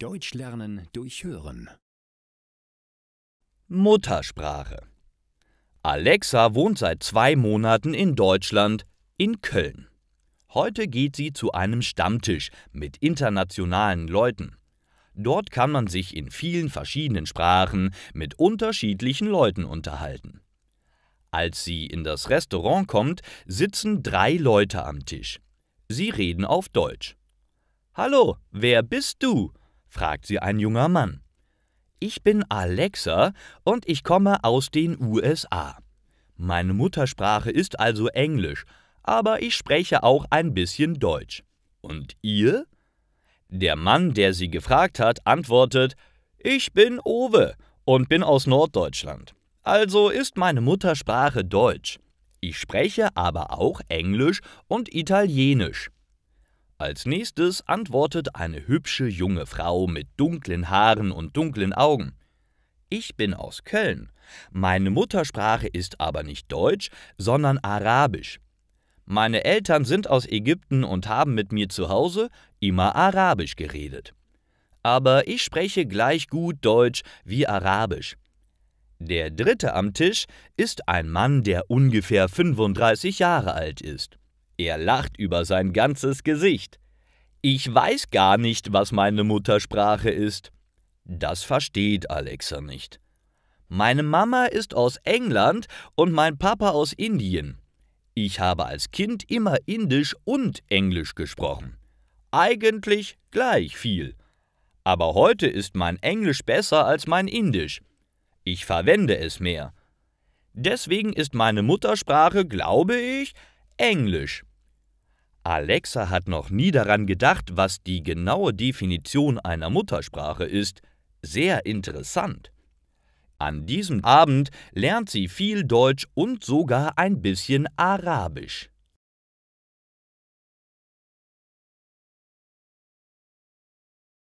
Deutsch lernen durch Hören. Muttersprache. Alexa wohnt seit 2 Monaten in Deutschland, in Köln. Heute geht sie zu einem Stammtisch mit internationalen Leuten. Dort kann man sich in vielen verschiedenen Sprachen mit unterschiedlichen Leuten unterhalten. Als sie in das Restaurant kommt, sitzen 3 Leute am Tisch. Sie reden auf Deutsch. »Hallo, wer bist du?« fragt sie ein junger Mann. »Ich bin Alexa und ich komme aus den USA. Meine Muttersprache ist also Englisch, aber ich spreche auch ein bisschen Deutsch. Und ihr?« Der Mann, der sie gefragt hat, antwortet: »Ich bin Owe und bin aus Norddeutschland. Also ist meine Muttersprache Deutsch. Ich spreche aber auch Englisch und Italienisch.« Als nächstes antwortet eine hübsche junge Frau mit dunklen Haaren und dunklen Augen. »Ich bin aus Köln. Meine Muttersprache ist aber nicht Deutsch, sondern Arabisch. Meine Eltern sind aus Ägypten und haben mit mir zu Hause immer Arabisch geredet. Aber ich spreche gleich gut Deutsch wie Arabisch.« Der dritte am Tisch ist ein Mann, der ungefähr 35 Jahre alt ist. Er lacht über sein ganzes Gesicht. »Ich weiß gar nicht, was meine Muttersprache ist.« Das versteht Alexa nicht. »Meine Mama ist aus England und mein Papa aus Indien. Ich habe als Kind immer Indisch und Englisch gesprochen. Eigentlich gleich viel. Aber heute ist mein Englisch besser als mein Indisch. Ich verwende es mehr. Deswegen ist meine Muttersprache, glaube ich, Englisch.« Alexa hat noch nie daran gedacht, was die genaue Definition einer Muttersprache ist. Sehr interessant. An diesem Abend lernt sie viel Deutsch und sogar ein bisschen Arabisch.